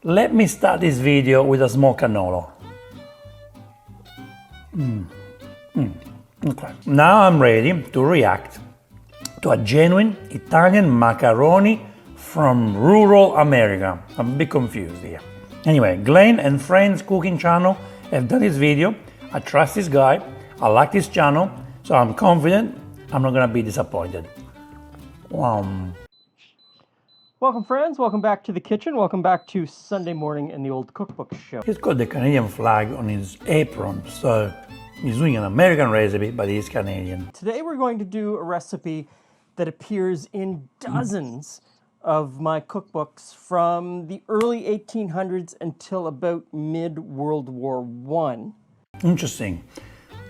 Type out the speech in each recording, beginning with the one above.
Let me start this video with a small cannolo. Okay, now I'm ready to react to a genuine Italian macaroni from rural America. I'm a bit confused here. Anyway, Glenn and Friends Cooking Channel have done this video. I trust this guy, I like this channel, so I'm confident I'm not gonna be disappointed. Welcome friends, welcome back to the kitchen, welcome back to Sunday morning in the old cookbook show. He's got the Canadian flag on his apron, so he's doing an American recipe, but he's Canadian. Today we're going to do a recipe that appears in dozens of my cookbooks from the early 1800s until about mid-World War I. Interesting.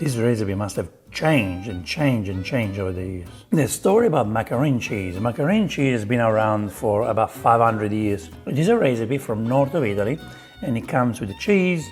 This recipe must have changed and changed over the years. The story about macaroni cheese. Macaroni cheese has been around for about 500 years. It is a recipe from north of Italy, and it comes with the cheese.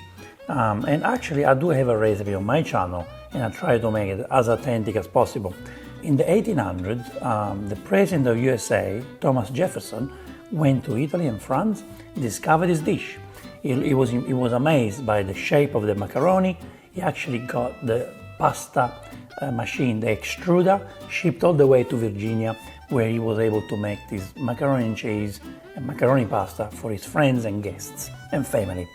And actually, I do have a recipe on my channel, and I try to make it as authentic as possible. In the 1800s, the president of USA, Thomas Jefferson, went to Italy and France, discovered this dish. He was amazed by the shape of the macaroni. He actually got the pasta machine, the extruder, shipped all the way to Virginia, where he was able to make this macaroni and cheese and macaroni pasta for his friends and guests and family.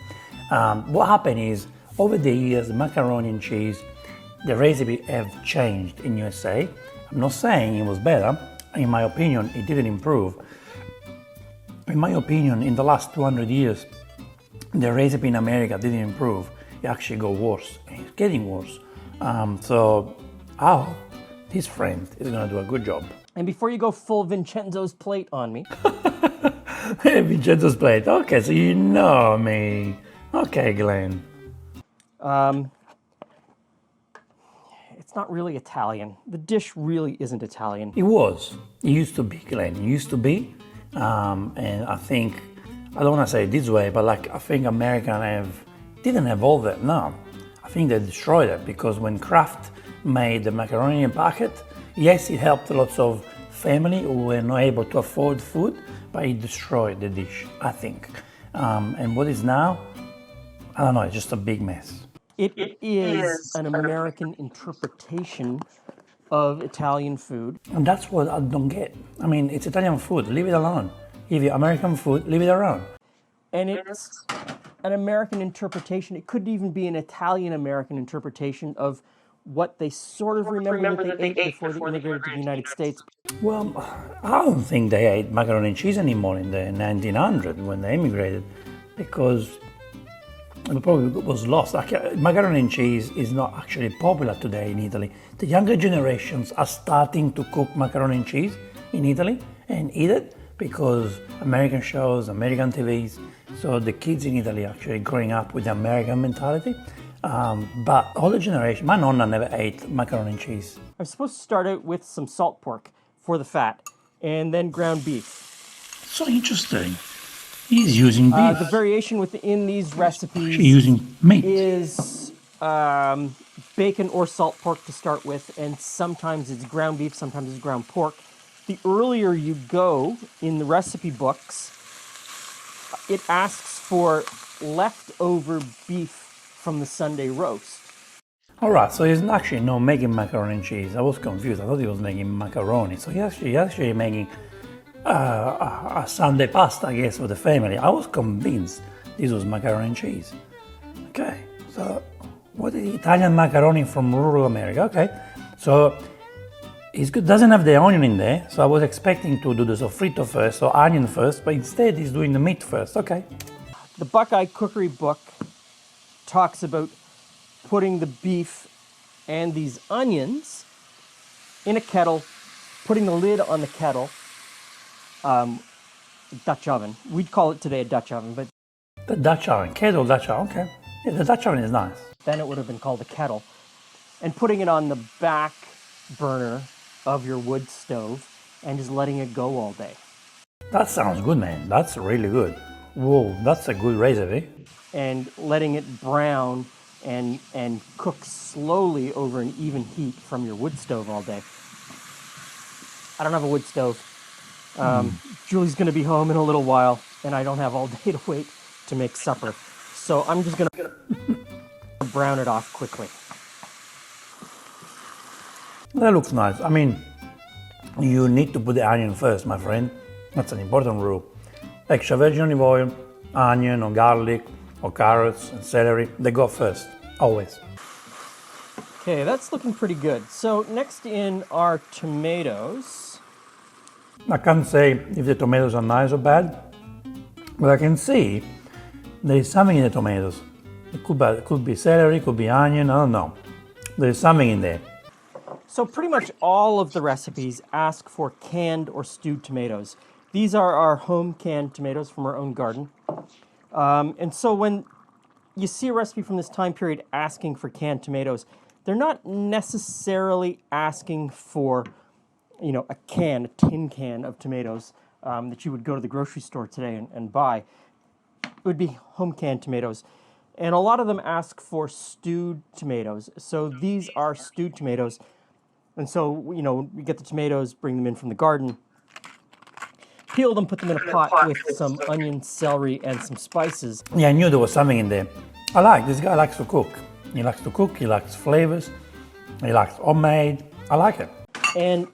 What happened is, over the years, macaroni and cheese, the recipe have changed in USA. I'm not saying it was better. In my opinion, it didn't improve. In my opinion, in the last 200 years, the recipe in America didn't improve. It actually got worse. It's getting worse. So I hope this friend is going to do a good job. And before you go full Vincenzo's plate on me. Vincenzo's plate. Okay, so you know me. Okay, Glenn. It's not really Italian. The dish really isn't Italian. It was. It used to be, Glenn. It used to be. And I think, I don't want to say it this way, but I think Americans didn't evolve it, no. I think they destroyed it, because when Kraft made the macaroni in a packet, yes, it helped lots of family who were not able to afford food, but it destroyed the dish, I think. And what is now? I don't know, it's just a big mess. It is an American interpretation of Italian food. And that's what I don't get. I mean, it's Italian food, leave it alone. If you're American food, leave it around. And it's an American interpretation. It could even be an Italian-American interpretation of what they sort of remember that they ate before they immigrated to the United States. Well, I don't think they ate macaroni and cheese anymore in the 1900s when they immigrated, because it probably was lost. Macaroni and cheese is not actually popular today in Italy. The younger generations are starting to cook macaroni and cheese in Italy and eat it because American shows, American TVs. So the kids in Italy are actually growing up with the American mentality. But older generation, my nonna never ate macaroni and cheese. I'm supposed to start out with some salt pork for the fat, and then ground beef. So interesting. He's using beef. The variation within these recipes using meat. is bacon or salt pork to start with, and sometimes it's ground beef, sometimes it's ground pork. The earlier you go in the recipe books, it asks for leftover beef from the Sunday roast. All right, so he's actually not making macaroni and cheese. I was confused. I thought he was making macaroni. So he's actually making a Sunday pasta, I guess, for the family. I was convinced this was macaroni and cheese. Okay, so what is Italian macaroni from rural America? Okay, so it's good. Doesn't have the onion in there, so I was expecting to do the sofrito first, or onion first, but instead he's doing the meat first. Okay. The Buckeye Cookery book talks about putting the beef and these onions in a kettle, putting the lid on the kettle, Dutch oven. We'd call it today a Dutch oven, but the Dutch oven, kettle Dutch oven, okay. Yeah, the Dutch oven is nice. Then it would have been called a kettle. And putting it on the back burner of your wood stove and just letting it go all day. That sounds good, man. That's really good. Whoa, that's a good recipe. And letting it brown and cook slowly over an even heat from your wood stove all day. I don't have a wood stove. Julie's going to be home in a little while, and I don't have all day to wait to make supper. So I'm just gonna brown it off quickly. That looks nice. I mean, you need to put the onion first, my friend. That's an important rule. Extra virgin olive oil, onion or garlic or carrots and celery, they go first, always. Okay, that's looking pretty good. So next in are tomatoes. I can't say if the tomatoes are nice or bad, but I can see there is something in the tomatoes. It could be celery, it could be onion, I don't know. There is something in there. So pretty much all of the recipes ask for canned or stewed tomatoes. These are our home canned tomatoes from our own garden. And so when you see a recipe from this time period asking for canned tomatoes, they're not necessarily asking for, you know, a tin can of tomatoes that you would go to the grocery store today and buy. It would be home canned tomatoes. And a lot of them ask for stewed tomatoes. So these are stewed tomatoes. And so, you know, we get the tomatoes, bring them in from the garden, peel them, put them in a pot with some onion, celery, and some spices. Yeah, I knew there was something in there. I like, this guy likes to cook. He likes to cook, he likes flavors, he likes homemade. I like it. And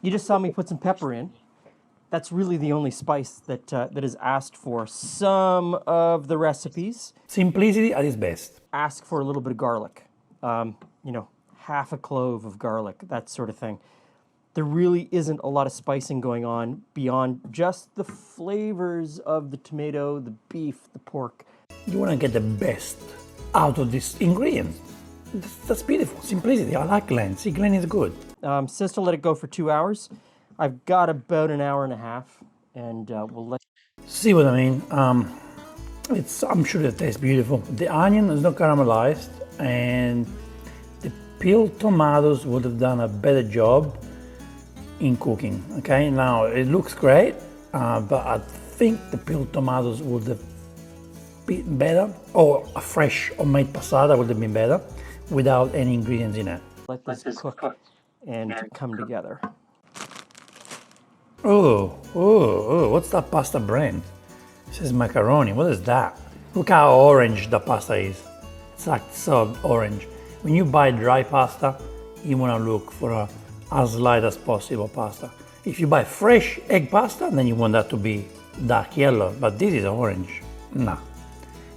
you just saw me put some pepper in. That's really the only spice that is asked for. Some of the recipes Simplicity at its best. ask for a little bit of garlic. You know, half a clove of garlic, that sort of thing. There really isn't a lot of spicing going on beyond just the flavors of the tomato, the beef, the pork. You want to get the best out of this ingredient. That's beautiful. Simplicity. I like Glen. See, Glen is good. Says to let it go for 2 hours. I've got about an hour and a half, and we'll let. See what I mean? I'm sure it tastes beautiful. The onion is not caramelized, and the peeled tomatoes would have done a better job in cooking. Okay, now it looks great, but I think the peeled tomatoes would have been better, or a fresh homemade passata would have been better without any ingredients in it. Let this cook and come together. Oh, what's that pasta brand? It says macaroni. What is that? Look how orange the pasta is. It's like so orange. When you buy dry pasta, you want to look for as light as possible pasta. If you buy fresh egg pasta, then you want that to be dark yellow, but this is orange. Nah,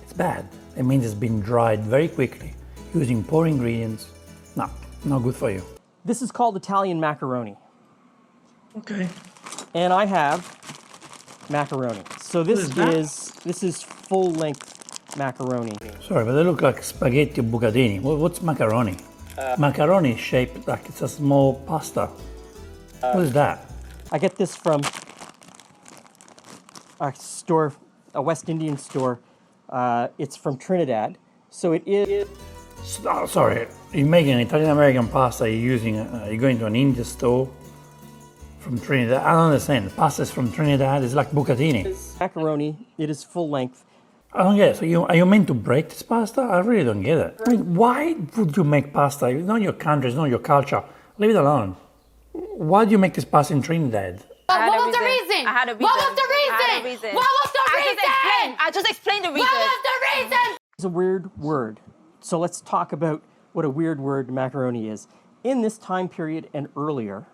it's bad. It means it's been dried very quickly using poor ingredients. No, not good for you. This is called Italian macaroni. Okay. And I have macaroni. So this is full-length macaroni. Sorry, but they look like spaghetti bucatini. What's macaroni? Macaroni is shaped like it's a small pasta. What is that? I get this from a store, a West Indian store. It's from Trinidad. So it is. Sorry, you're making an Italian-American pasta. You're going to an Indian store from Trinidad. I don't understand. The pasta is from Trinidad. It's like bucatini. Macaroni. It is full length. I don't get it. So are you meant to break this pasta? I really don't get it. I mean, why would you make pasta? It's not your country. It's not your culture. Leave it alone. Why do you make this pasta in Trinidad? What was the reason? I had a reason. What was the reason? I had a reason. What was the reason? I just explained the reason. What was the reason? It's a weird word. So let's talk about what a weird word macaroni is. In this time period and earlier,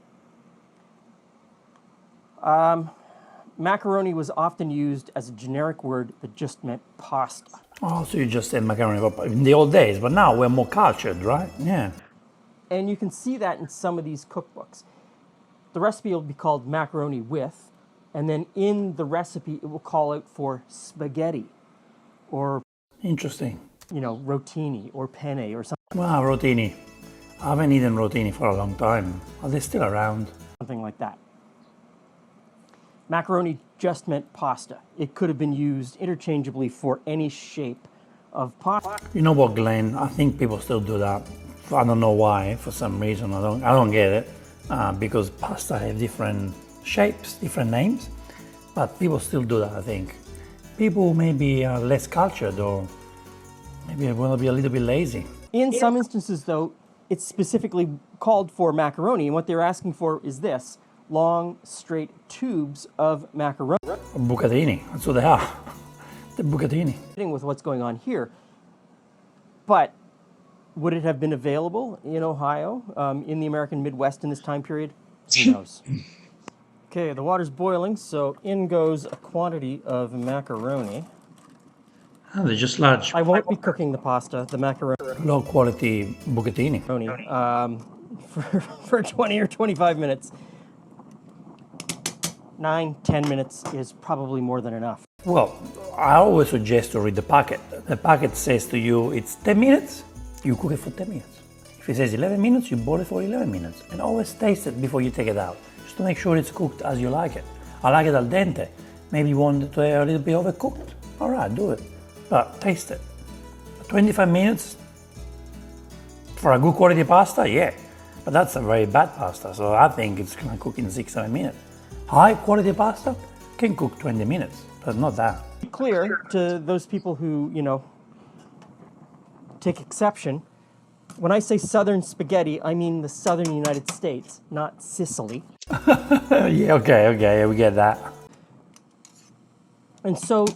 macaroni was often used as a generic word that just meant pasta. Oh, so you just said macaroni in the old days, but now we're more cultured, right? Yeah. And you can see that in some of these cookbooks. The recipe will be called macaroni with, and then in the recipe it will call out for spaghetti, or Interesting. you know, rotini or penne or Wow, rotini. I haven't eaten rotini for a long time. Are they still around? something like that. Macaroni just meant pasta. It could have been used interchangeably for any shape of pasta. You know what, Glenn? I think people still do that. I don't know why. For some reason, I don't get it. Because pasta have different shapes, different names, but people still do that. I think people maybe are less cultured, or maybe want to be a little bit lazy. In some instances, though, it's specifically called for macaroni, and what they're asking for is this: long, straight tubes of macaroni. Bucatini. That's what they are. The bucatini. With what's going on here. But would it have been available in Ohio, in the American Midwest in this time period? Who knows? Okay, the water's boiling, so in goes a quantity of macaroni. Oh, they're just large, I won't be cooking the pasta, the macaroni, low quality bucatini. for 20 or 25 minutes. 9-10 minutes is probably more than enough. Well, I always suggest to read the packet. The packet says to you it's 10 minutes, you cook it for 10 minutes. If it says 11 minutes, you boil it for 11 minutes. And always taste it before you take it out, just to make sure it's cooked as you like it. I like it al dente. Maybe you want it to be a little bit overcooked. All right, do it. But taste it. 25 minutes for a good quality pasta, yeah. But that's a very bad pasta, so I think it's gonna cook in 6-7 minutes. High quality pasta can cook 20 minutes, but not that. Clear to those people who, take exception. When I say southern spaghetti, I mean the southern United States, not Sicily. Yeah, okay, we get that. And so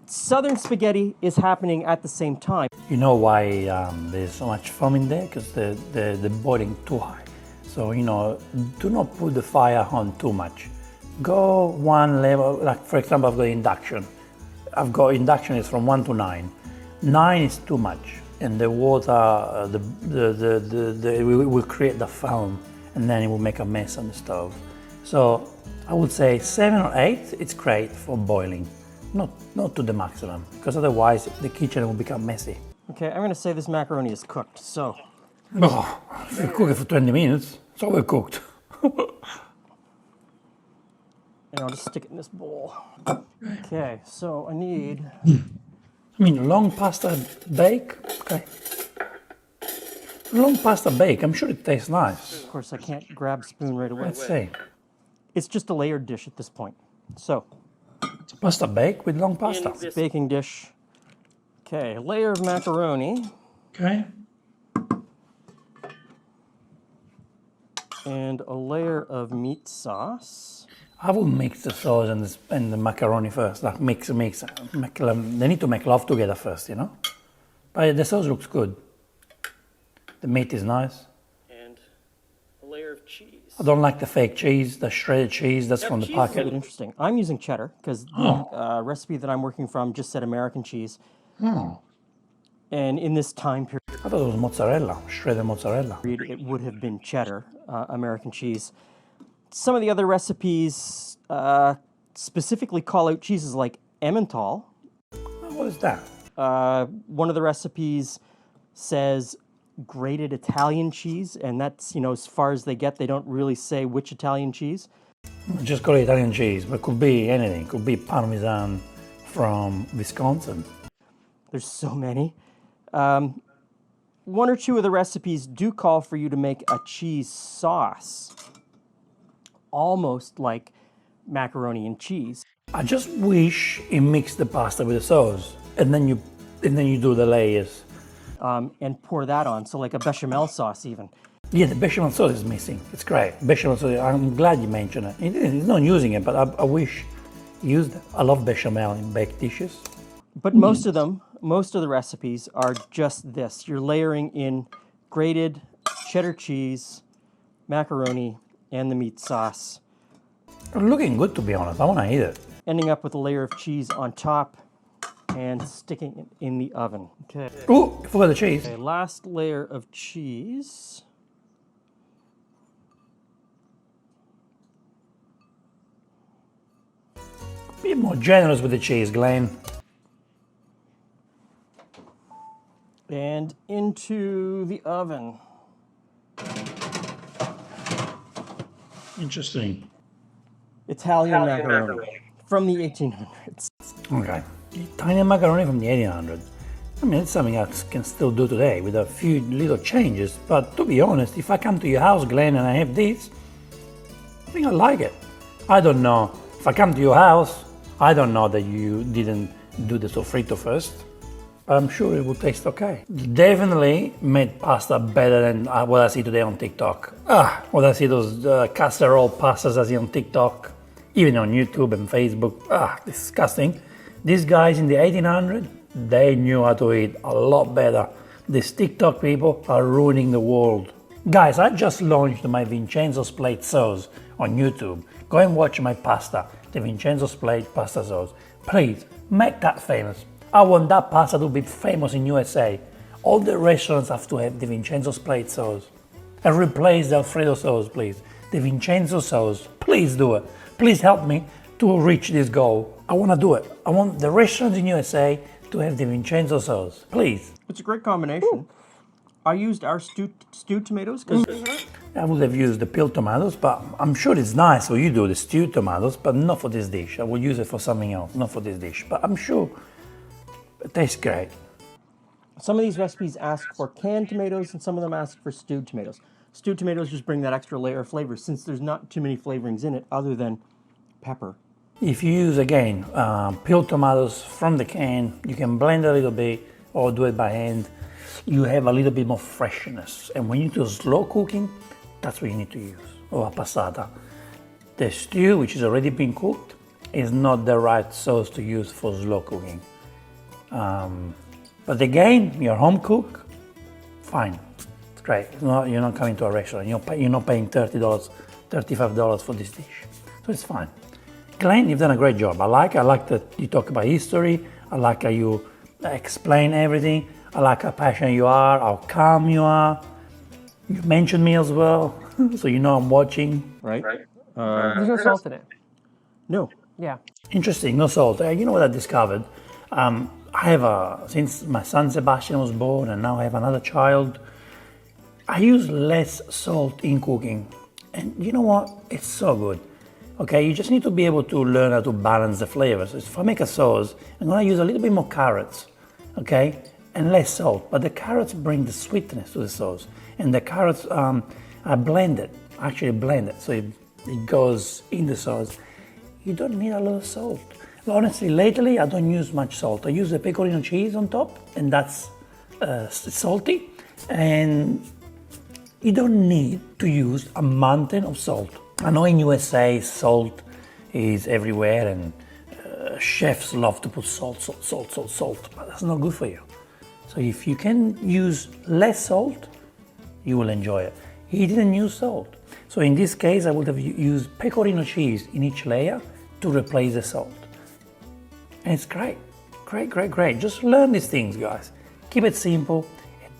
southern spaghetti is happening at the same time. You know why there's so much foam in there? Because they're boiling too high. So, do not put the fire on too much. Go one level, like for example, I've got induction. Induction is from 1 to 9. 9 is too much, and the water, will create the foam, and then it will make a mess on the stove. So I would say 7 or 8, it's great for boiling, not to the maximum, because otherwise the kitchen will become messy. Okay, I'm going to say this macaroni is cooked, so. Oh, if you cook it for 20 minutes, it's overcooked. And I'll just stick it in this bowl. Okay, so I need... long pasta bake, okay. Long pasta bake, I'm sure it tastes nice. Of course, I can't grab a spoon right away. Let's see. It's just a layered dish at this point. So, It's pasta bake with long pasta. in this baking dish, okay, a layer of macaroni Okay. and a layer of meat sauce. I will mix the sauce and the macaroni first, like mix. They need to make love together first, But the sauce looks good. The meat is nice. And a layer of cheese. I don't like the fake cheese, the shredded cheese that's from the Cheese is packet. really interesting. I'm using cheddar because the recipe that I'm working from just said American cheese. And in this time period, I thought it was mozzarella, shredded mozzarella. it would have been cheddar, American cheese. Some of the other recipes specifically call out cheeses like Emmental. What is that? One of the recipes says grated Italian cheese, and that's, as far as they get. They don't really say which Italian cheese. Just call it Italian cheese, but it could be anything. It could be Parmesan from Wisconsin. There's so many. One or two of the recipes do call for you to make a cheese sauce, almost like macaroni and cheese. I just wish you mix the pasta with the sauce, and then you do the layers. And pour that on, so like a bechamel sauce even. Yeah, the bechamel sauce is missing. It's great. Bechamel sauce, I'm glad you mentioned it. He's not using it, but I wish he used it. I love bechamel in baked dishes. But most of the recipes are just this. You're layering in grated cheddar cheese, macaroni, and the meat sauce. Looking good, to be honest. I want to eat it. Ending up with a layer of cheese on top and sticking it in the oven. Okay. Oh, I forgot the cheese. Okay, last layer of cheese. Be more generous with the cheese, Glenn. And into the oven. Interesting. Italian macaroni from the 1800s. Okay. Italian macaroni from the 1800s. I mean, it's something I can still do today with a few little changes. But to be honest, if I come to your house, Glenn, and I have this, I think I like it. I don't know. If I come to your house, I don't know that you didn't do the sofrito first. But I'm sure it will taste okay. Definitely made pasta better than what I see today on TikTok. What I see those casserole pastas I see on TikTok, even on YouTube and Facebook. Disgusting. These guys in the 1800s, they knew how to eat a lot better. These TikTok people are ruining the world. Guys, I just launched my Vincenzo's Plate sauce on YouTube. Go and watch my pasta, the Vincenzo's Plate pasta sauce. Please, make that famous. I want that pasta to be famous in USA. All the restaurants have to have the Vincenzo's Plate sauce. And replace the Alfredo sauce, please. The Vincenzo sauce, please do it. Please help me to reach this goal. I want to do it. I want the restaurants in USA to have the Vincenzo sauce, please. It's a great combination. I used our stewed tomatoes because I would have used the peeled tomatoes, but I'm sure it's nice for you to do the stewed tomatoes, but not for this dish. I will use it for something else, not for this dish. But I'm sure it tastes great. some of these recipes ask for canned tomatoes and some of them ask for stewed tomatoes. Stewed tomatoes just bring that extra layer of flavor since there's not too many flavorings in it other than pepper. If you use, again, peeled tomatoes from the can, you can blend a little bit or do it by hand. You have a little bit more freshness. And when you do slow cooking, that's what you need to use, or a passata. The stew, which is already been cooked, is not the right sauce to use for slow cooking. But again, your home cook, fine, it's great. You're not coming to a restaurant. You're not paying $30, $35 for this dish, so it's fine. Glenn, you've done a great job. I like that you talk about history. I like how you explain everything. I like how passionate you are, how calm you are. You mentioned me as well, so you know I'm watching. Right? There's no salt in it. No. Yeah. Interesting, no salt. You know what I discovered? I have since my son Sebastian was born and now I have another child, I use less salt in cooking. And you know what? It's so good. Okay, you just need to be able to learn how to balance the flavors. If I make a sauce, I'm gonna use a little bit more carrots, okay? And less salt, but the carrots bring the sweetness to the sauce. And the carrots are blended, actually blended, so it goes in the sauce. You don't need a lot of salt. Honestly, lately I don't use much salt. I use the pecorino cheese on top, and that's salty. And you don't need to use a mountain of salt. I know in USA salt is everywhere, and chefs love to put salt, but that's not good for you. So if you can use less salt, you will enjoy it. He didn't use salt. So in this case, I would have used pecorino cheese in each layer to replace the salt. And it's great, great. Just learn these things, guys. Keep it simple.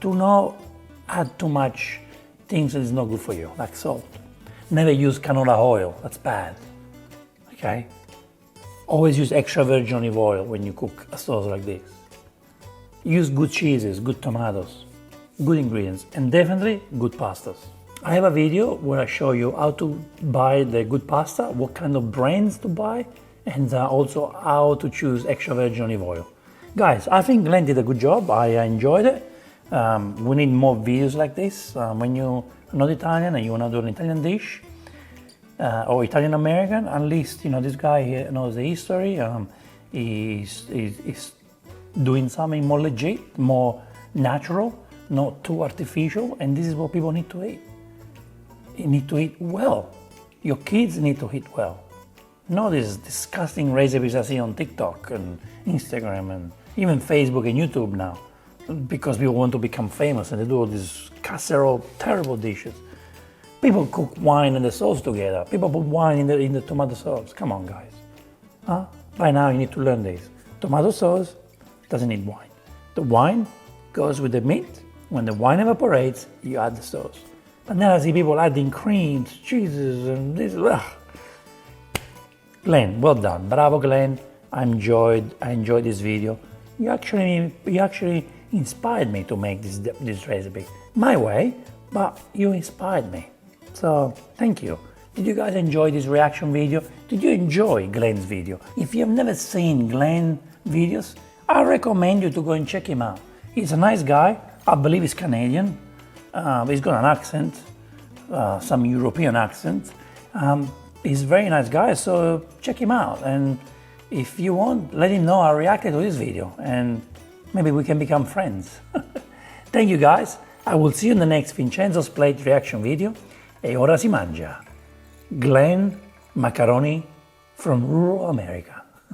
Do not add too much things that is not good for you, like salt. Never use canola oil, that's bad, okay? Always use extra virgin olive oil when you cook a sauce like this. Use good cheeses, good tomatoes, good ingredients, and definitely good pastas. I have a video where I show you how to buy the good pasta, what kind of brands to buy, and also how to choose extra virgin olive oil. Guys, I think Glenn did a good job. I enjoyed it. We need more videos like this. When you're not Italian and you want to do an Italian dish, or Italian American, at least this guy here knows the history. He's doing something more legit, more natural, not too artificial, and this is what people need to eat. You need to eat well. Your kids need to eat well. Not these disgusting recipes I see on TikTok and Instagram and even Facebook and YouTube now, because people want to become famous and they do all these casserole, terrible dishes. People cook wine and the sauce together. People put wine in the tomato sauce. Come on, guys. By now you need to learn this. Tomato sauce doesn't need wine. The wine goes with the meat. When the wine evaporates, you add the sauce. But now I see people adding creams, cheeses, and this. Ugh. Glenn, well done. Bravo, Glenn. I enjoyed this video. You actually inspired me to make this recipe my way, but you inspired me. So thank you. Did you guys enjoy this reaction video? Did you enjoy Glenn's video? If you have never seen Glenn videos, I recommend you to go and check him out. He's a nice guy. I believe he's Canadian. He's got an accent, some European accent. He's a very nice guy, so check him out. And if you want, let him know I reacted to this video and maybe we can become friends. Thank you guys. I will see you in the next Vincenzo's Plate reaction video. E ora si mangia. Glenn Macaroni from rural America.